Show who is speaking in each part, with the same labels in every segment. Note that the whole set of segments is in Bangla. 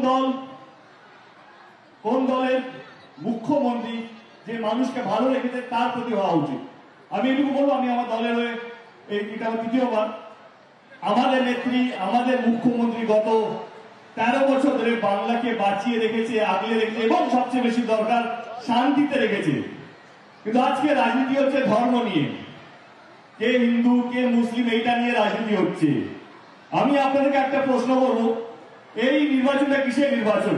Speaker 1: দল কোন দলের মুখ্যমন্ত্রী যে মানুষকে ভালো রেখেছে তার প্রতি হওয়া উচিত। আমি এটুকু বলবো, আমি আমার দলের হয়ে এটা তৃতীয়বার, আমাদের নেত্রী আমাদের মুখ্যমন্ত্রী গত 13 বছর ধরে বাংলাকে বাঁচিয়ে রেখেছে, আগলে রেখেছে এবং সবচেয়ে বেশি দরকার শান্তিতে রেখেছে। কিন্তু আজকে রাজনীতি হচ্ছে ধর্ম নিয়ে, কে হিন্দু কে মুসলিম এইটা নিয়ে রাজনীতি হচ্ছে। আমি আপনাদেরকে একটা প্রশ্ন করবো, এই নির্বাচনটা কিসের নির্বাচন?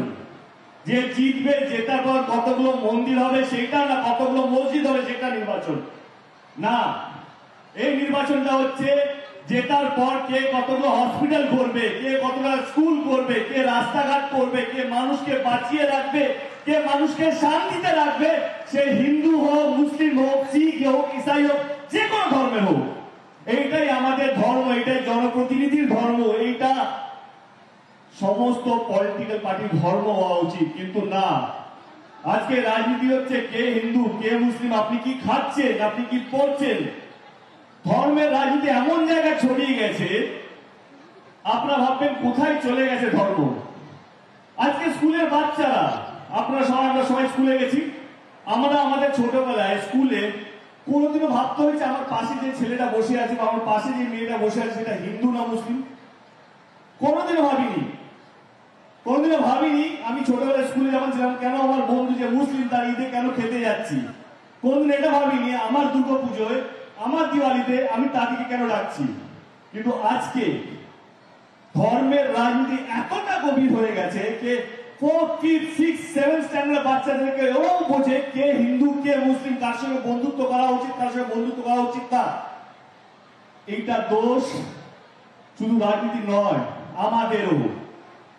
Speaker 1: যে জিতবে, জেতার পর কতগুলো মন্দির হবে সেটা, না কতগুলো মসজিদ হবে সেটা নির্বাচন? না, এই নির্বাচনটা হচ্ছে জেতার পর কে কতগুলো হসপিটাল করবে, কে কতগুলো স্কুল করবে, কে রাস্তাঘাট করবে, কে মানুষকে বাঁচিয়ে রাখবে, কে মানুষকে শান্তিতে রাখবে, সে হিন্দু হোক, মুসলিম হোক, শিখ হোক, ইসাই হোক, যে কোনো ধর্মের হোক। এইটাই আমাদের ধর্ম, এইটাই জনপ্রতিনিধির ধর্ম, এইটা সমস্ত পলিটিক্যাল পার্টির ধর্ম হওয়া উচিত। কিন্তু না, আজকে রাজনীতি হচ্ছে কে হিন্দু কে মুসলিম, আপনি কি খাচ্ছেন, আপনি কি পড়ছেন। ধর্মের রাজনীতি এমন জায়গায় ছড়িয়ে গেছে, আপনারা ভাববেন কোথায় চলে গেছে ধর্ম। আজকে স্কুলের বাচ্চারা, আমরা সবাই স্কুলে গেছি, আমরা আমাদের ছোটবেলায় স্কুলে কোনোদিনও ভাবতে হয়েছে আমার পাশে যে ছেলেটা বসে আছে বা আমার পাশে যে মেয়েটা বসে আছে সেটা হিন্দু না মুসলিম? কোনোদিনও ভাবিনি, কোনোদিনও ভাবিনি। আমি ছোটবেলায় স্কুলে যখন ছিলাম, কেন আমার বন্ধু যে মুসলিম তার ঈদে কেন খেতে যাচ্ছি, কোনদিন এটা ভাবিনি আমার দুর্গা পুজোয়, আমার দিওয়ালিতে আমি তাদেরকে কেন ডাকছি। কিন্তু আজকে ধর্মের রাজনীতি এতটা গভীর হয়ে গেছে যে 4, 5, 6, 7 স্ট্যান্ডার্ড বাচ্চাদেরকে এও বোঝে কে হিন্দু কে মুসলিম, কার সঙ্গে বন্ধুত্ব করা উচিত কার সঙ্গে বন্ধুত্ব করা উচিত না। এইটা দোষ শুধু রাজনীতি নয়, আমাদেরও।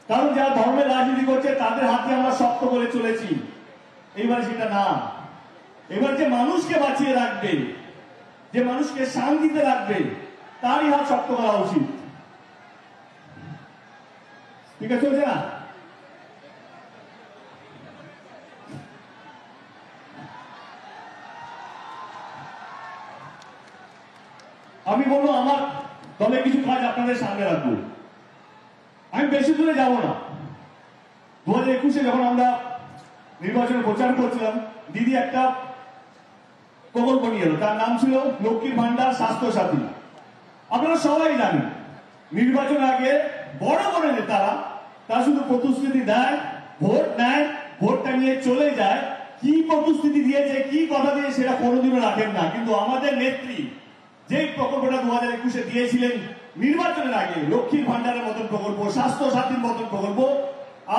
Speaker 1: কারণ যারা ধর্মের রাজনীতি করছে তাদের হাতে আমরা শক্ত করে চলেছি। এইবার সেটা না, এবার যে মানুষকে বাঁচিয়ে রাখবে, যে মানুষকে শান্তিতে রাখবে, তারই হাত শক্ত করা উচিত। ঠিক আছে, চলছে না? আমি বলবো আমার দলে কিছু কাজ আপনাদের সামনে রাখবো। আমি বেশি দূরে যাব না। 2021-এ যখন আমরা নির্বাচনে প্রচার করছিলাম, দিদি একটা প্রকল্প নিয়ে এলো, তার নাম ছিল লক্ষ্মীর ভান্ডার স্বাস্থ্য সাথী। আপনারা সবাই জানেন, নির্বাচন আগে বড় বড় নেতারা তারা শুধু প্রতিশ্রুতি দেয়, ভোট নেয়, ভোটটা নিয়ে চলে যায়, কি প্রতিশ্রুতি দিয়েছে কি কথা দিয়ে সেটা কোনোদিনও রাখেন না। কিন্তু আমাদের নেত্রী যে প্রকল্পটা 2021-এ দিয়েছিলেন নির্বাচনের আগে, লক্ষ্মীর ভান্ডারের মতন প্রকল্প, স্বাস্থ্য সাথীর মতন প্রকল্প,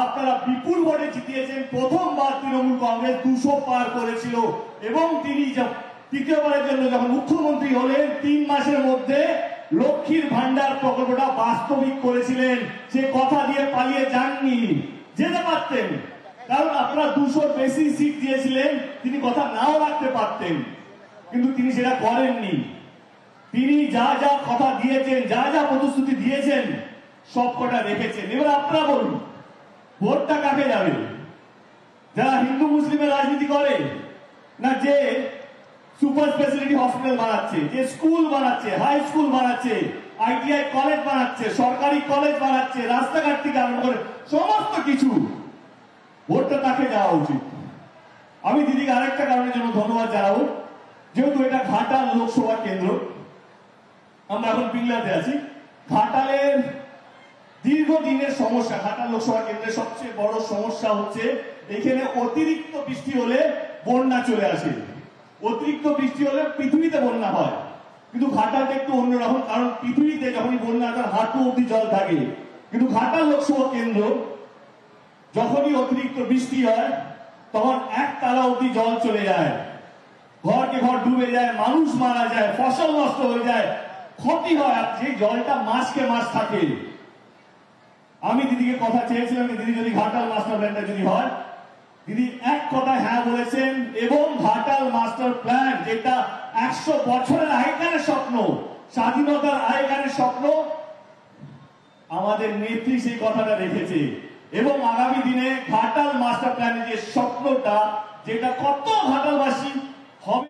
Speaker 1: আপনারা বিপুল ভোটে জিতিয়েছেন। প্রথমবার তৃণমূল কংগ্রেস 200 পার করেছিল এবং তিনি তৃতীয়বারের জন্য যখন মুখ্যমন্ত্রী হলেন 3 মাসের মধ্যে লক্ষ্মীর ভান্ডার প্রকল্পটা বাস্তবিক করেছিলেন। সে কথা দিয়ে পালিয়ে যাননি, যেতে পারতেন, কারণ আপনারা 200-র বেশি সিট দিয়েছিলেন, তিনি কথা নাও রাখতে পারতেন, কিন্তু তিনি সেটা করেননি। তিনি যা যা কথা দিয়েছেন, যা যা প্রতিশ্রুতি দিয়েছেন সব কটা রেখেছেন। এবার আপনারা বলুন, ভোটটা কাকে যাবে? যারা হিন্দু মুসলিমের রাজনীতি করে, না যে সুপার স্পেশালিটি হসপিটাল বানাচ্ছে, যে স্কুল বানাচ্ছে, হাই স্কুল বানাচ্ছে, ITI কলেজ বানাচ্ছে, সরকারি কলেজ বানাচ্ছে, রাস্তাঘাট থেকে আরম্ভ করে সমস্ত কিছু, ভোটটা তাকে দেওয়া উচিত। আমি দিদিকে আরেকটা কারণের জন্য ধন্যবাদ জানাবো, যেহেতু এটা ঘাটাল লোকসভা কেন্দ্র, আমরা এখন পিংলাতে আছি। ঘাটালের দীর্ঘদিনের সমস্যা, ঘাটাল লোকসভা কেন্দ্রের সবচেয়ে বড় সমস্যা হচ্ছে এখানে অতিরিক্ত বৃষ্টি হলে বন্যা চলে আসে। অতিরিক্ত বৃষ্টি হলে পৃথিবীতে বন্যা হয়, কিন্তু ঘাটালটা একটু অন্যরকম, কারণ পৃথিবীতে যখনই বন্যা তার হাঁটু অব্দি জল থাকে, কিন্তু ঘাটাল লোকসভা কেন্দ্র যখনই অতিরিক্ত বৃষ্টি হয় তখন 1 তালা অব্দি জল চলে যায়, ঘরকে ঘর ডুবে যায়, মানুষ মারা যায়, ফসল নষ্ট হয়ে যায়, ক্ষতি হয়। আর যে জলটা মাসকে মাস থাকে, আমি দিদিকে কথা চেয়েছিলাম, দিদি যদি ঘাটাল মাস্টার প্ল্যানটা যদি হয়, দিদি এক কথায় হ্যাঁ বলেছেন। এবং ঘাটাল মাস্টার প্ল্যান যেটা 100 বছরের আগেকার স্বপ্ন, স্বাধীনতার আগেকার স্বপ্ন, আমাদের নেত্রী সেই কথাটা রেখেছে। এবং আগামী দিনে ঘাটাল মাস্টার প্ল্যানের যে স্বপ্নটা, যেটা কত ঘাটালবাসী হবে।